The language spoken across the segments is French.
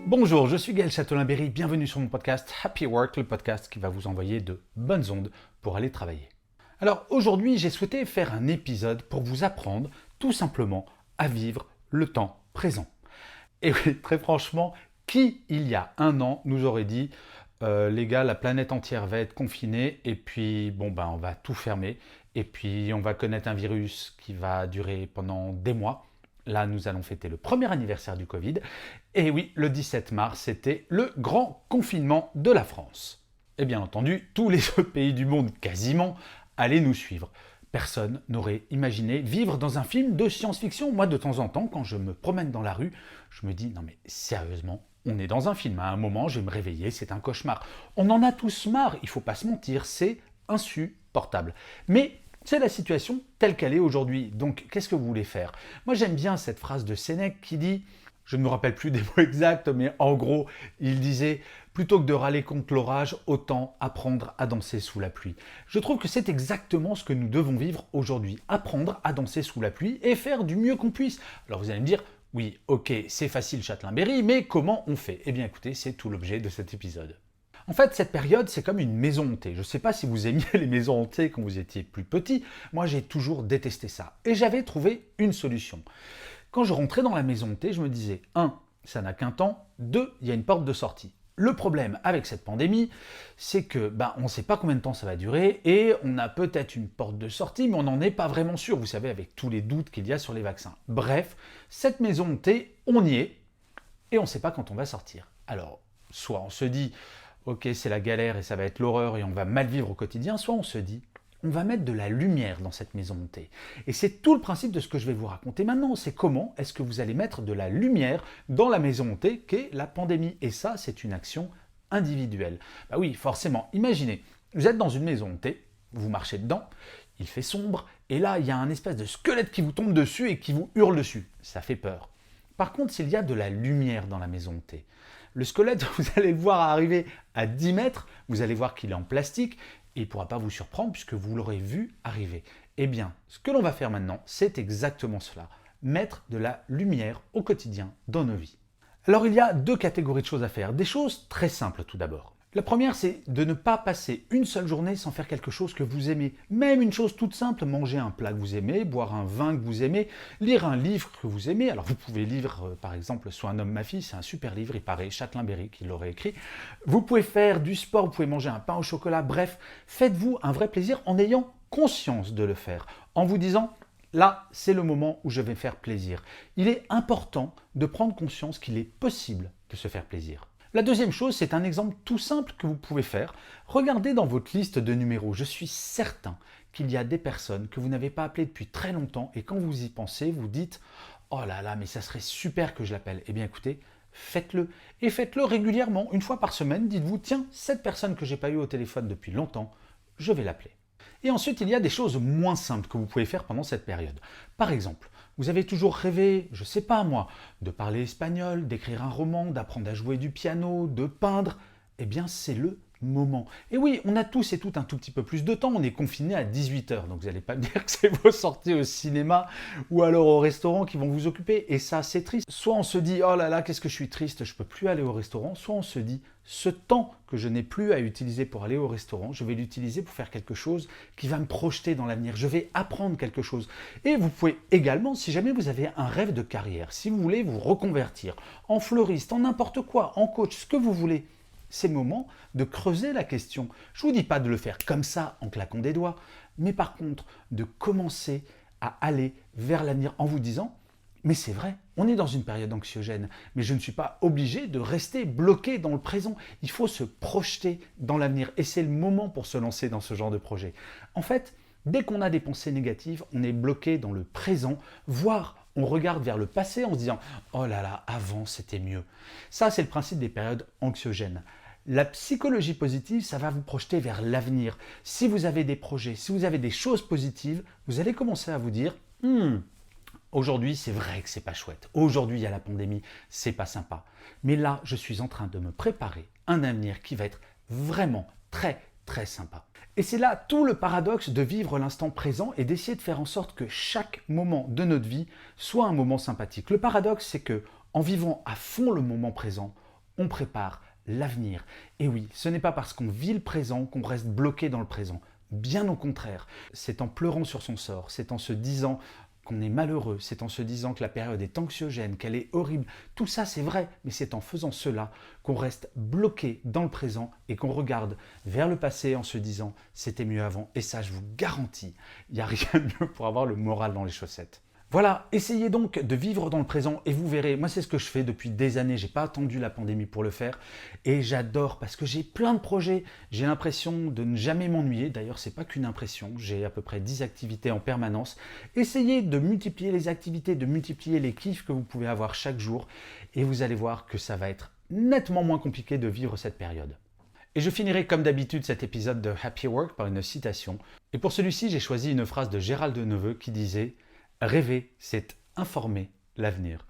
Bonjour, je suis Gaël Châtelain-Berry, bienvenue sur mon podcast Happy Work, le podcast qui va vous envoyer de bonnes ondes pour aller travailler. Alors aujourd'hui, j'ai souhaité faire un épisode pour vous apprendre tout simplement à vivre le temps présent. Et oui, très franchement, qui il y a un an nous aurait dit les gars, la planète entière va être confinée et puis on va tout fermer et puis on va connaître un virus qui va durer pendant des mois. Là, nous allons fêter le premier anniversaire du Covid. Et oui, le 17 mars, c'était le grand confinement de la France. Et bien entendu, tous les autres pays du monde, quasiment, allaient nous suivre. Personne n'aurait imaginé vivre dans un film de science-fiction. Moi, de temps en temps, quand je me promène dans la rue, je me dis, non mais sérieusement, on est dans un film. À un moment, je vais me réveiller, c'est un cauchemar. On en a tous marre, il ne faut pas se mentir, c'est insupportable. Mais c'est la situation telle qu'elle est aujourd'hui. Donc, qu'est-ce que vous voulez faire? Moi, j'aime bien cette phrase de Sénèque qui dit, je ne me rappelle plus des mots exacts, mais en gros, il disait, plutôt que de râler contre l'orage, autant apprendre à danser sous la pluie. Je trouve que c'est exactement ce que nous devons vivre aujourd'hui. Apprendre à danser sous la pluie et faire du mieux qu'on puisse. Alors, vous allez me dire, oui, ok, c'est facile Châtelain-Berry, mais comment on fait? Eh bien, écoutez, c'est tout l'objet de cet épisode. En fait, cette période, c'est comme une maison hantée. Je ne sais pas si vous aimiez les maisons hantées quand vous étiez plus petit. Moi, j'ai toujours détesté ça. Et j'avais trouvé une solution. Quand je rentrais dans la maison hantée, je me disais, 1, ça n'a qu'un temps, 2, il y a une porte de sortie. Le problème avec cette pandémie, c'est que on ne sait pas combien de temps ça va durer et on a peut-être une porte de sortie, mais on n'en est pas vraiment sûr, vous savez, avec tous les doutes qu'il y a sur les vaccins. Bref, cette maison hantée, on y est et on ne sait pas quand on va sortir. Alors, soit on se dit, ok, c'est la galère et ça va être l'horreur et on va mal vivre au quotidien, soit on se dit, on va mettre de la lumière dans cette maison hantée. Et c'est tout le principe de ce que je vais vous raconter maintenant, c'est comment est-ce que vous allez mettre de la lumière dans la maison hantée qu'est la pandémie. Et ça, c'est une action individuelle. Bah oui, forcément, imaginez, vous êtes dans une maison hantée, vous marchez dedans, il fait sombre, et là, il y a un espèce de squelette qui vous tombe dessus et qui vous hurle dessus. Ça fait peur. Par contre, s'il y a de la lumière dans la maison hantée, le squelette, vous allez le voir arriver à 10 mètres, vous allez voir qu'il est en plastique et il ne pourra pas vous surprendre puisque vous l'aurez vu arriver. Eh bien, ce que l'on va faire maintenant, c'est exactement cela. Mettre de la lumière au quotidien dans nos vies. Alors, il y a deux catégories de choses à faire. Des choses très simples tout d'abord. La première, c'est de ne pas passer une seule journée sans faire quelque chose que vous aimez. Même une chose toute simple, manger un plat que vous aimez, boire un vin que vous aimez, lire un livre que vous aimez. Alors vous pouvez lire par exemple Soit un homme, ma fille, c'est un super livre, il paraît, Châtelain-Berry qui l'aurait écrit. Vous pouvez faire du sport, vous pouvez manger un pain au chocolat, bref, faites-vous un vrai plaisir en ayant conscience de le faire, en vous disant là, c'est le moment où je vais faire plaisir. Il est important de prendre conscience qu'il est possible de se faire plaisir. La deuxième chose, c'est un exemple tout simple que vous pouvez faire. Regardez dans votre liste de numéros. Je suis certain qu'il y a des personnes que vous n'avez pas appelées depuis très longtemps et quand vous y pensez, vous dites « Oh là là, mais ça serait super que je l'appelle ». Eh bien écoutez, faites-le. Et faites-le régulièrement. Une fois par semaine, dites-vous « Tiens, cette personne que je n'ai pas eue au téléphone depuis longtemps, je vais l'appeler ». Et ensuite, il y a des choses moins simples que vous pouvez faire pendant cette période. Par exemple, vous avez toujours rêvé, je ne sais pas moi, de parler espagnol, d'écrire un roman, d'apprendre à jouer du piano, de peindre. Eh bien, c'est le moment. Et oui, on a tous et toutes un tout petit peu plus de temps, on est confiné à 18h, donc vous n'allez pas me dire que c'est vos sorties au cinéma ou alors au restaurant qui vont vous occuper, et ça c'est triste. Soit on se dit, oh là là, qu'est-ce que je suis triste, je ne peux plus aller au restaurant, soit on se dit, ce temps que je n'ai plus à utiliser pour aller au restaurant, je vais l'utiliser pour faire quelque chose qui va me projeter dans l'avenir, je vais apprendre quelque chose. Et vous pouvez également, si jamais vous avez un rêve de carrière, si vous voulez vous reconvertir en fleuriste, en n'importe quoi, en coach, ce que vous voulez, c'est le moment de creuser la question. Je ne vous dis pas de le faire comme ça, en claquant des doigts, mais par contre, de commencer à aller vers l'avenir en vous disant « Mais c'est vrai, on est dans une période anxiogène, mais je ne suis pas obligé de rester bloqué dans le présent. Il faut se projeter dans l'avenir et c'est le moment pour se lancer dans ce genre de projet. » En fait, dès qu'on a des pensées négatives, on est bloqué dans le présent, voire on regarde vers le passé en se disant « Oh là là, avant c'était mieux ». Ça, c'est le principe des périodes anxiogènes. La psychologie positive, ça va vous projeter vers l'avenir. Si vous avez des projets, si vous avez des choses positives, vous allez commencer à vous dire aujourd'hui, c'est vrai que c'est pas chouette. Aujourd'hui, il y a la pandémie, c'est pas sympa. Mais là, je suis en train de me préparer un avenir qui va être vraiment très, très sympa. Et c'est là tout le paradoxe de vivre l'instant présent et d'essayer de faire en sorte que chaque moment de notre vie soit un moment sympathique. Le paradoxe, c'est que en vivant à fond le moment présent, on prépare l'avenir. Et oui, ce n'est pas parce qu'on vit le présent qu'on reste bloqué dans le présent. Bien au contraire, c'est en pleurant sur son sort, c'est en se disant qu'on est malheureux, c'est en se disant que la période est anxiogène, qu'elle est horrible. Tout ça, c'est vrai, mais c'est en faisant cela qu'on reste bloqué dans le présent et qu'on regarde vers le passé en se disant « c'était mieux avant ». Et ça, je vous garantis, il n'y a rien de mieux pour avoir le moral dans les chaussettes. Voilà, essayez donc de vivre dans le présent et vous verrez, moi c'est ce que je fais depuis des années, j'ai pas attendu la pandémie pour le faire et j'adore parce que j'ai plein de projets, j'ai l'impression de ne jamais m'ennuyer, d'ailleurs c'est pas qu'une impression, j'ai à peu près 10 activités en permanence. Essayez de multiplier les activités, de multiplier les kiffs que vous pouvez avoir chaque jour et vous allez voir que ça va être nettement moins compliqué de vivre cette période. Et je finirai comme d'habitude cet épisode de Happy Work par une citation. Et pour celui-ci, j'ai choisi une phrase de Gérald Deneveux qui disait « Rêver, c'est informer l'avenir ».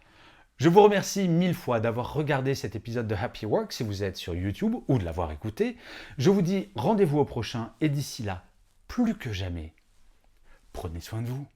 Je vous remercie 1000 fois d'avoir regardé cet épisode de Happy Work si vous êtes sur YouTube ou de l'avoir écouté. Je vous dis rendez-vous au prochain et d'ici là, plus que jamais, prenez soin de vous.